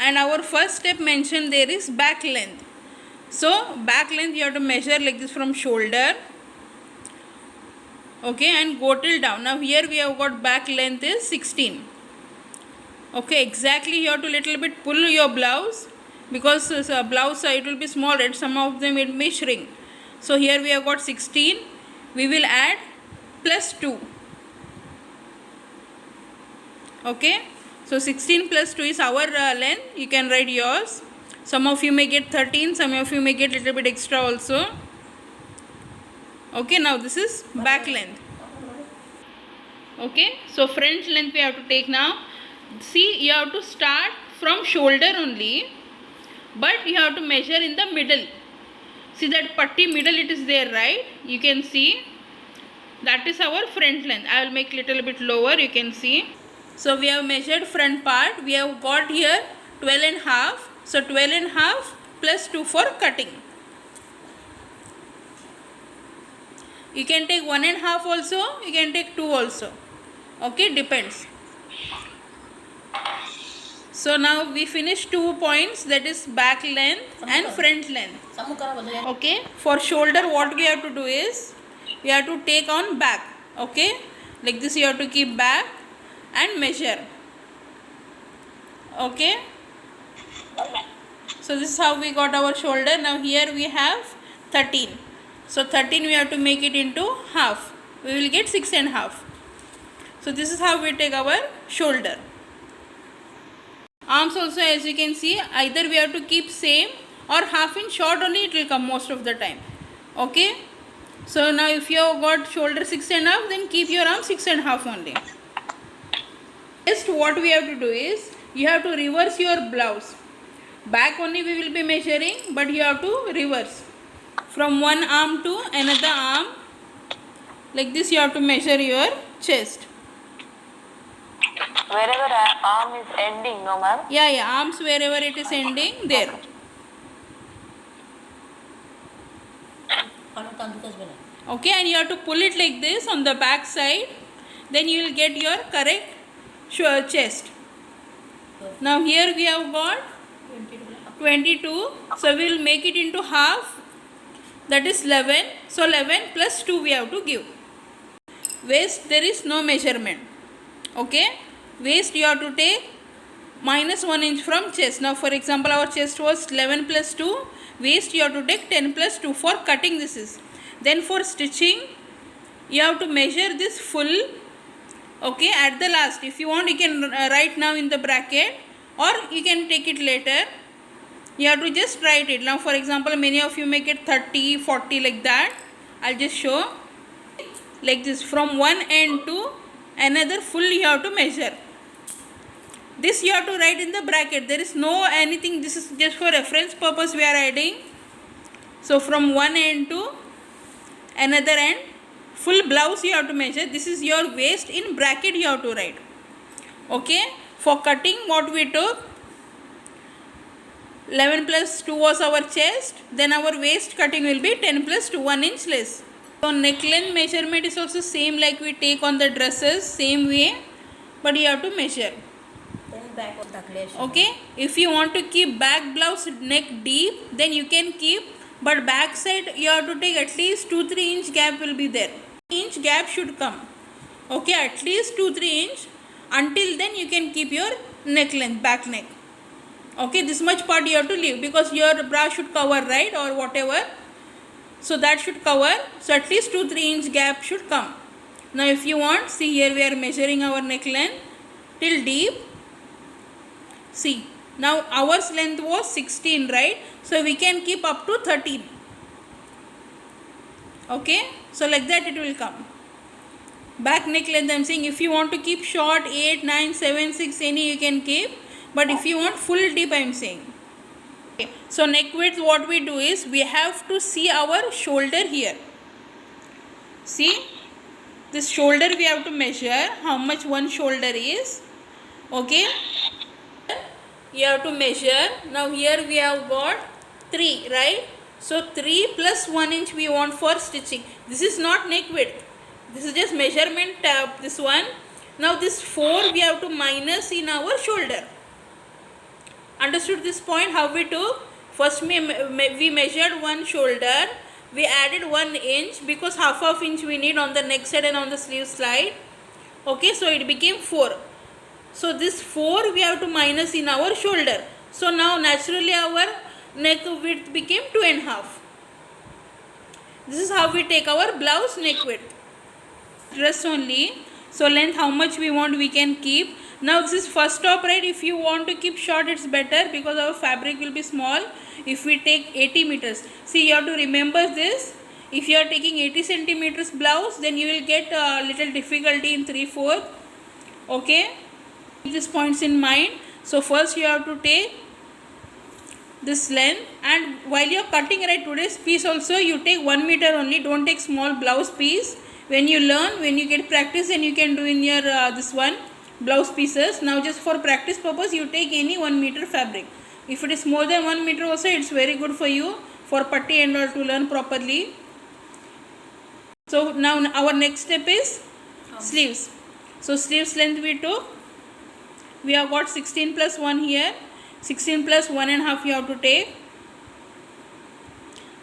and our first step mentioned there is back length. So back length you have to measure like this from shoulder, okay, and go till down. Now here we have got back length is 16. Okay, exactly you have to little bit pull your blouse, because blouse it will be small, right? Some of them will be shrink. So here we have got 16. We will add plus 2. Okay, so 16 plus 2 is our length. You can write yours. Some of you may get 13, some of you may get little bit extra also. Okay, now this is back length. Okay, so front length we have to take now. See, you have to start from shoulder only, but you have to measure in the middle. See that putty middle, it is there, right? You can see that is our front length. I will make little bit lower, you can see. So we have measured front part. We have got here 12 and half. So 12 and half plus 2 for cutting. You can take 1 and half also, you can take 2 also. Okay, depends. So now we finish 2 points, that is back length and front length. Okay, for shoulder what we have to do is, we have to take on back. Okay, like this you have to keep back and measure. Okay, so this is how we got our shoulder. Now here we have 13. So 13 we have to make it into half. We will get 6 and half. So this is how we take our shoulder. Arms also, as you can see, either we have to keep same or half inch short only it will come most of the time. Okay, so now if you have got shoulder 6 and half, then keep your arm 6 and half only. Next what we have to do is, you have to reverse your blouse. Back only we will be measuring, but you have to reverse from one arm to another arm. Like this you have to measure your chest. Wherever arm is ending, no ma'am? Yeah, arms wherever it is ending, there. Okay, and you have to pull it like this on the back side. Then you will get your correct chest. Now here we have got 22. So we will make it into half. That is 11. So 11 plus 2 we have to give. Waist there is no measurement. Okay, waist you have to take minus 1 inch from chest. Now for example our chest was 11 plus 2. Waist you have to take 10 plus 2 for cutting this is. Then for stitching you have to measure this full. Okay, at the last if you want you can write now in the bracket, or you can take it later. You have to just write it. Now for example many of you make it 30, 40 like that. I'll just show like this, from one end to another full you have to measure. This you have to write in the bracket. There is no anything, this is just for reference purpose we are adding. So from one end to another end, full blouse you have to measure. This is your waist, in bracket you have to write. Okay, for cutting what we took, 11 plus 2 was our chest. Then our waist cutting will be 10 plus 2, 1 inch less. So neck length measurement is also same like we take on the dresses, same way, but you have to measure. Okay, if you want to keep back blouse neck deep, then you can keep, but back side you have to take at least 2-3 inch gap will be there. Inch gap should come. Okay, at least 2-3 inch. Until then you can keep your neck length, back neck. Okay, this much part you have to leave, because your bra should cover, right, or whatever. So that should cover. So at least 2-3 inch gap should come. Now if you want, see here we are measuring our neck length till deep. See, now our length was 16, right? So we can keep up to 13. Okay, so like that it will come. Back neck length I am saying, if you want to keep short 8, 9, 7, 6 any you can keep, but if you want full deep I am saying. Okay. So neck width what we do is, we have to see our shoulder here. See, this shoulder we have to measure how much one shoulder is. Okay, you have to measure. Now here we have got 3, right? So 3 plus 1 inch we want for stitching. This is not neck width, this is just measurement tab, this one. Now this 4 we have to minus in our shoulder. Understood this point? How we took? First we measured one shoulder. We added 1 inch because half inch we need on the neck side and on the sleeve side. Okay, so it became 4. So this 4 we have to minus in our shoulder. So now naturally our neck width became 2.5. This is how we take our blouse neck width. Dress only. So length how much we want we can keep. Now this is first top, right? If you want to keep short, it's better because our fabric will be small. If we take 80 meters, see, you have to remember this. If you are taking 80 centimeters blouse, then you will get a little difficulty in 3/4. Okay, keep these points in mind. So first you have to take this length, and while you are cutting, right, today's piece also you take 1 meter only. Don't take small blouse piece. When you learn, when you get practice, then you can do in your this one blouse pieces. Now just for practice purpose, you take any 1 meter fabric. If it is more than 1 meter also, it's very good for you for putty and all to learn properly. So now our next step is sleeves. So sleeves length we took, we have got 16 plus 1 here, 16 plus 1.5 you have to take.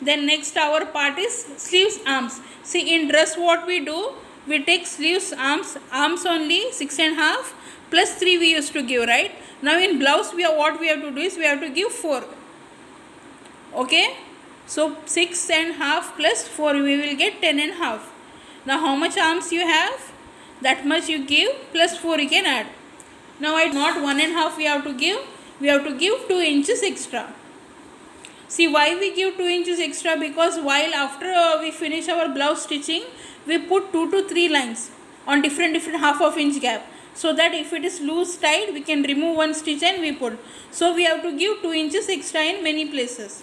Then next our part is sleeves arms. See, in dress what we do, we take sleeves arms only 6.5 plus 3 we used to give, right? Now in blouse what we have to do is we have to give 4. Okay, so 6.5 plus 4 we will get 10.5. Now how much arms you have, that much you give, plus 4 you can add. Now not 1.5 we have to give, we have to give 2 inches extra. See, why we give 2 inches extra? Because while after we finish our blouse stitching, we put 2 to 3 lines on different half inch gap, so that if it is loose tight, we can remove one stitch and we put. So we have to give 2 inches extra in many places.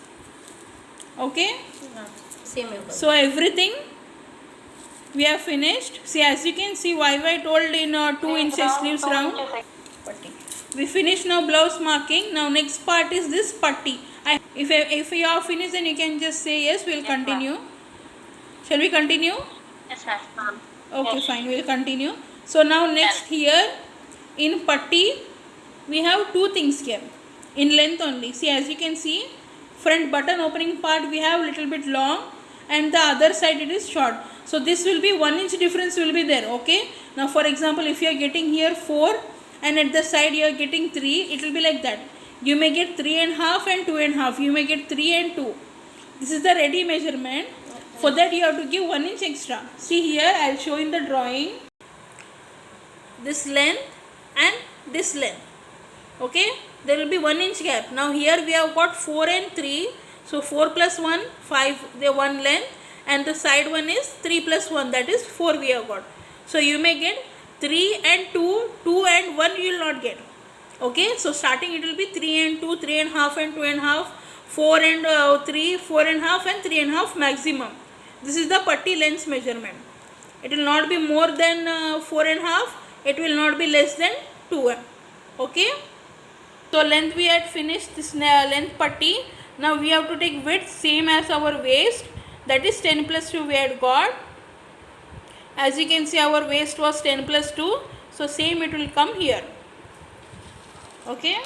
Okay, so everything we have finished. See, as you can see, why I told in 2 inches sleeves round. We finished now blouse marking. Now next part is this putty. If you are finished, then you can just say yes, we will continue. Shall we continue? Yes, ma'am. Okay, Yes. fine, we will continue. So now next here in putty, we have 2 things here in length only. See, as you can see, front button opening part we have little bit long, and the other side it is short. So this will be 1 inch difference will be there. Okay, now for example, if you are getting here 4 and at the side you are getting 3, it will be like that. You may get 3.5 and 2.5. You may get 3 and 2. This is the ready measurement. For that you have to give 1 inch extra. See here, I will show in the drawing this length and this length. Okay, there will be 1 inch gap. Now here we have got 4 and 3. So 4 plus 1, 5, the one length, and the side one is 3 plus 1, that is 4 we have got. So you may get 3 and 2, 2 and 1 you will not get. Okay, so starting it will be 3 and 2, 3.5 and 2.5, 4 and 3, 4.5 and 3.5 maximum. This is the putty length measurement. It will not be more than 4.5. It will not be less than 2. Okay. So length we had finished this length putty. Now we have to take width same as our waist. That is 10 plus 2 we had got. As you can see, our waist was 10 plus 2. So same it will come here. Okay.